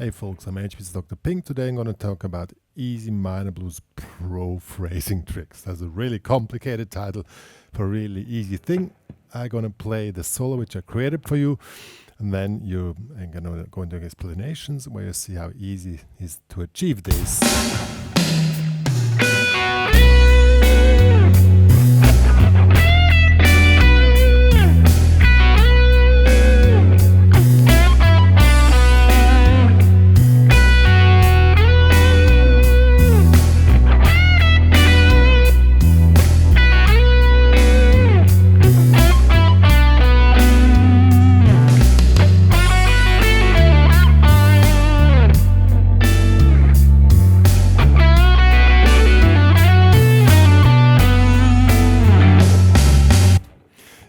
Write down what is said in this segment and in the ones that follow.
Hey folks, I'm HPC's Dr. Pink. Today I'm going to talk about easy minor blues pro phrasing tricks. That's a really complicated title for a really easy thing. I'm going to play the solo which I created for you, and then I'm going to go into explanations where you see how easy it is to achieve this.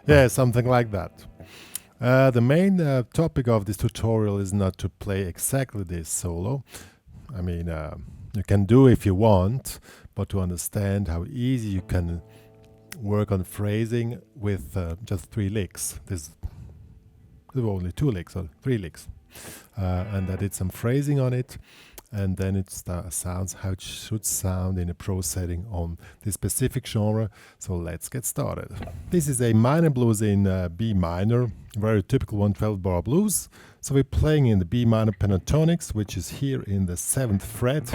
Yeah, something like that. The main topic of this tutorial is not to play exactly this solo. I mean, you can do if you want, but to understand how easy you can work on phrasing with just 3 licks. There were only 2 licks or 3 licks. And I did some phrasing on it, and then it sounds how it should sound in a pro setting on this specific genre. So let's get started. This is a minor blues in B minor, very typical 112 bar blues. So we're playing in the B minor pentatonics, which is here in the 7th fret.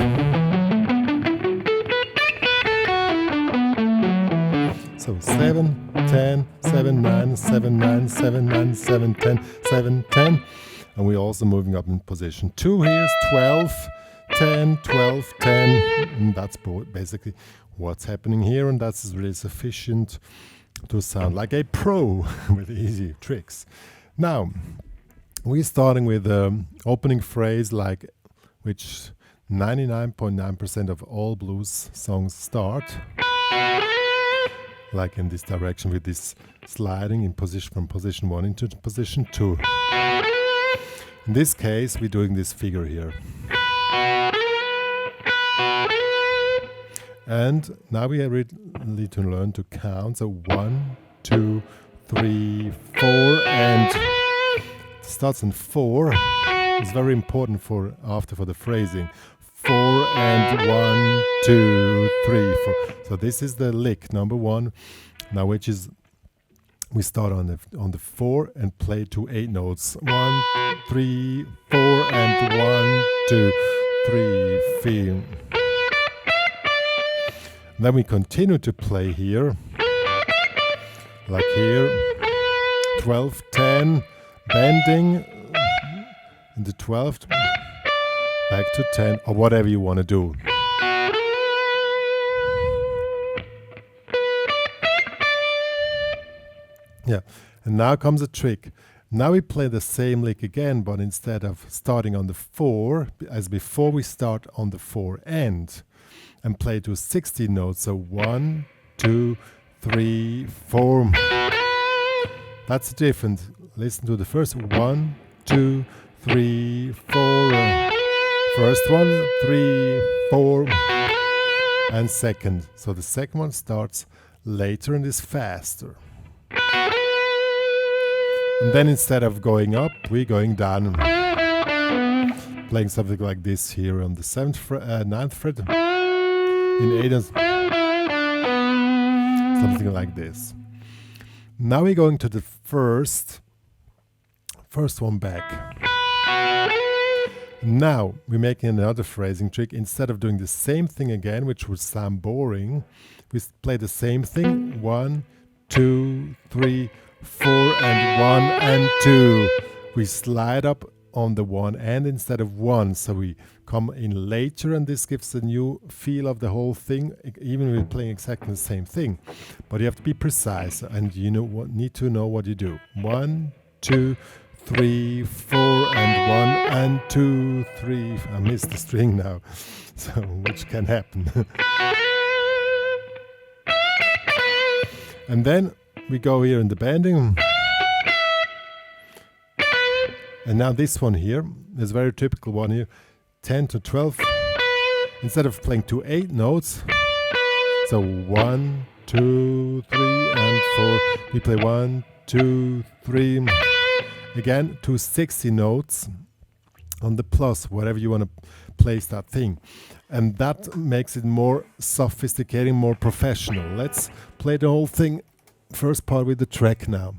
So 7, 10, 7, 9, 7, 9, 7, 9, 7, 10, 7, 10. And we're also moving up in position 2 here is 12, 10, 12, 10. And that's basically what's happening here, and that's really sufficient to sound like a pro with easy tricks. Now, we're starting with the opening phrase, like which 99.9% of all blues songs start, like in this direction with this sliding in position from position 1 into position 2. In this case, we're doing this figure here. And now we need to learn to count. So 1, 2, 3, 4, and it starts in 4. It's very important for the phrasing. 4 and 1, 2, 3, 4. So this is the lick number 1. Now, which is we start on the 4 and play to 8 notes. 1, 3, 4, and 1, 2, 3, 4. Then we continue to play here, like here, 12, 10, bending in the 12th, back to 10, or whatever you want to do. Yeah, and now comes a trick. Now we play the same lick again, but instead of starting on the 4, as before, we start on the 4 end and play to 16 notes. So 1, 2, 3, 4. That's different. Listen to the first 1, 2, 3, 4. First one, 3, 4, and second. So the second one starts later and is faster. And then instead of going up, we're going down, playing something like this here on the 9th fret, in 8, something like this. Now we're going to the first one back. Now we're making another phrasing trick. Instead of doing the same thing again, which would sound boring, we play the same thing. 1, 2, 3, 4, and 1 and 2. We slide up on the 1 end instead of 1, so we come in later, and this gives a new feel of the whole thing, even if we're playing exactly the same thing. But you have to be precise, and need to know what you do. 1, 2, 3, 4, and 1 and 2, 3. I missed the string now, so which can happen. And then we go here in the bending. And now this one here is a very typical one here. 10 to 12. Instead of playing to 8 notes. So 1, 2, 3, and 4. We play 1, 2, 3. Again, to 60 notes. on the plus, wherever you want to place that thing. And that makes it more sophisticated, more professional. Let's play the whole thing, first part with the track now.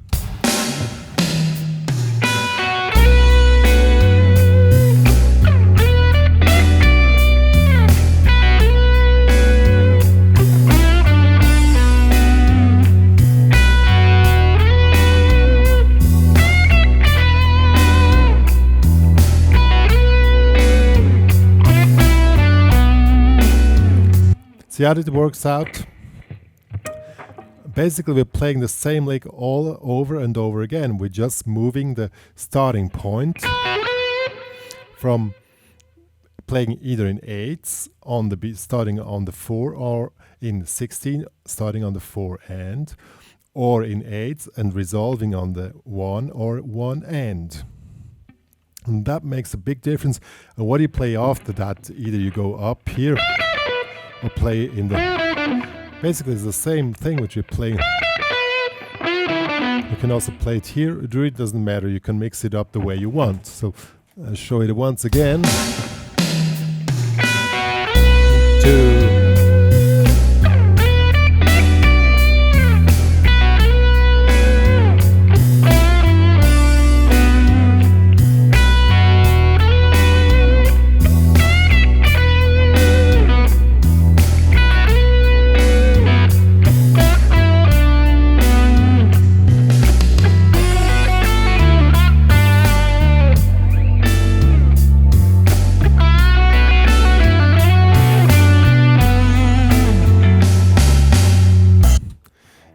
See how it works out? Basically, we're playing the same lick all over and over again. We're just moving the starting point from playing either in 8s on the beat, starting on the 4, or in 16, starting on the 4 and, or in 8s and resolving on the 1 or 1 and. And that makes a big difference. And what do you play after that? Either you go up here or play in the... Basically, it's the same thing which you're playing. You can also play it here. It really doesn't matter. You can mix it up the way you want. So I'll show it once again. 2.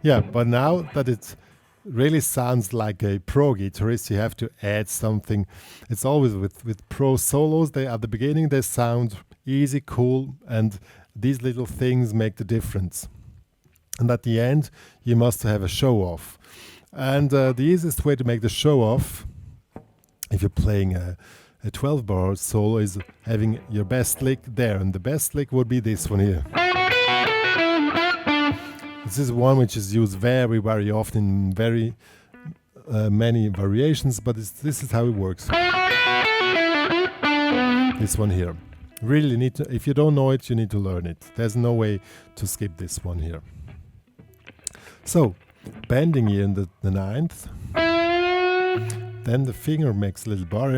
Yeah, but now that it really sounds like a pro guitarist, you have to add something. It's always with pro solos, they at the beginning they sound easy, cool, and these little things make the difference. And at the end, you must have a show off. And the easiest way to make the show off, if you're playing a 12-bar solo, is having your best lick there. And the best lick would be this one here. This is one which is used very, very often in very many variations, but this is how it works. This one here. Really need to, if you don't know it, you need to learn it. There's no way to skip this one here. So, bending here in the 9th. Then the finger makes a little bar.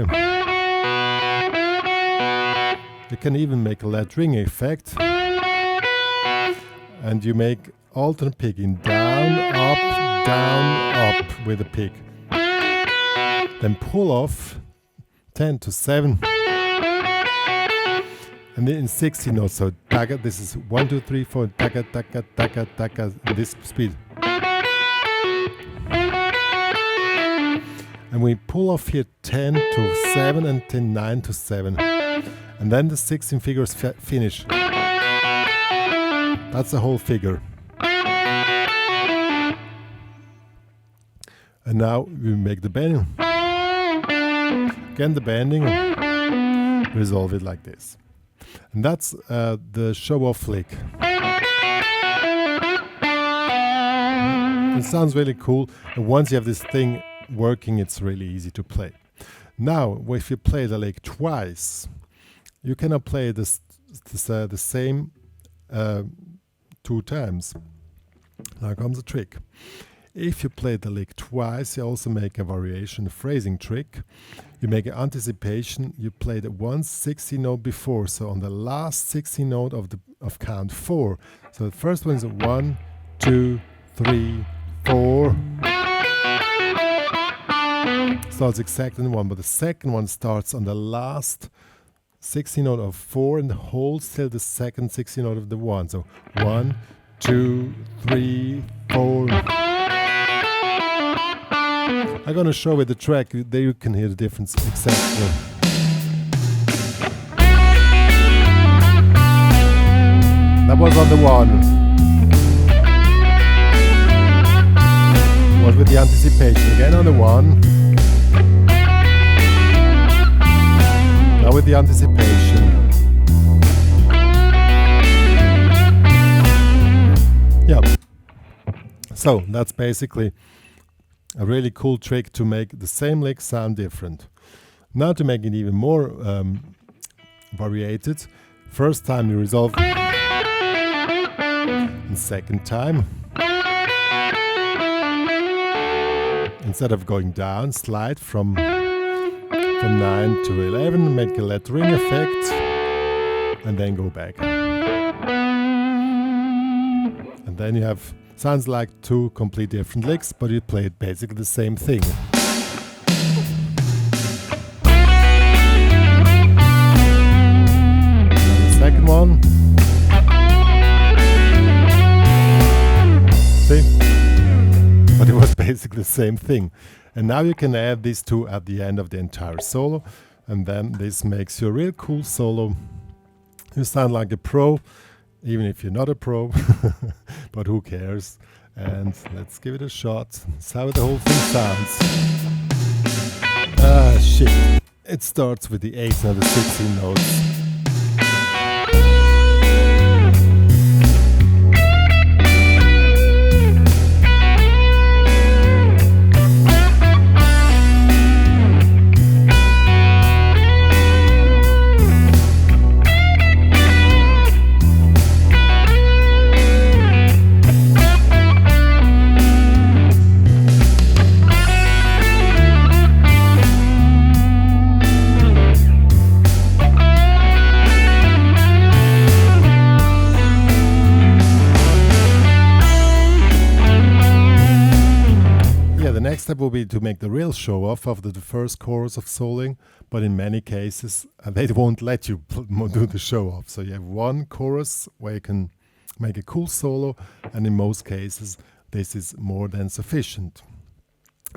You can even make a lead ring effect. And you make alternate picking, down, up with a pick. Then pull off 10 to 7. And then in 16 notes, so taka, this is 1, 2, 3, 4, taka, taka, taka, taka, this speed. And we pull off here 10 to 7 and then 9 to 7. And then the 16 figures finish. That's the whole figure. And now we make the bending. Again the bending. Resolve it like this. And that's the show-off lick. It sounds really cool. And once you have this thing working, it's really easy to play. Now, if you play the lick twice, you cannot play the same 2 times. Now comes the trick. If you play the lick twice, you also make a variation, a phrasing trick. You make an anticipation. You play the 1/60 note before, so on the last 60 note of count 4. So the first one is 1, 2, 3, 4. Starts exactly in 1, but the second one starts on the last 60 note of 4 and holds till the second 60 note of the 1. So 1, 2, 3, 4. I'm gonna show you the track. There you can hear the difference exactly. That was on the 1. Was with the anticipation. Again on the 1. Now with the anticipation. Yeah. So that's basically a really cool trick to make the same lick sound different. Now to make it even more variated, first time you resolve, and second time, instead of going down, slide from 9 to 11, make a lettering effect, and then go back. And then you have, sounds like two completely different licks, but you play basically the same thing. And the second one. See? But it was basically the same thing. And now you can add these two at the end of the entire solo, and then this makes you a real cool solo. You sound like a pro, even if you're not a pro, but who cares? And let's give it a shot. That's how the whole thing sounds. Shit. It starts with the 8 and the 16 notes. Next step will be to make the real show off of the first chorus of soloing, but in many cases they won't let you do the show off. So you have one chorus where you can make a cool solo, and in most cases this is more than sufficient.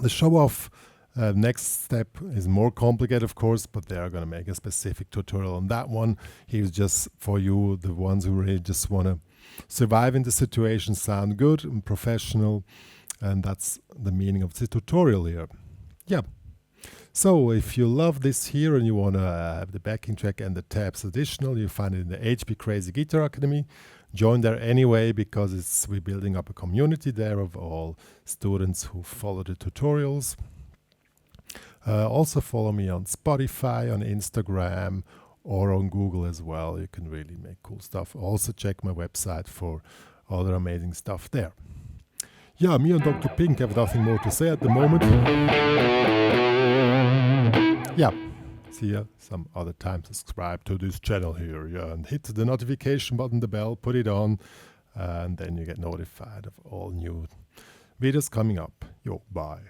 The show off next step is more complicated, of course, but they are going to make a specific tutorial on that one. Here's just for you, the ones who really just want to survive in the situation, sound good and professional. And that's the meaning of the tutorial here. Yeah. So if you love this here and you want to have the backing track and the tabs additional, you find it in the HPCrazy Guitar Academy. Join there anyway, because we're building up a community there of all students who follow the tutorials. Also follow me on Spotify, on Instagram, or on Google as well. You can really make cool stuff. Also check my website for other amazing stuff there. Yeah, me and drpink have nothing more to say at the moment. Yeah, see ya some other time. Subscribe to this channel here, yeah, and hit the notification button, the bell, put it on, and then you get notified of all new videos coming up. Yo, bye.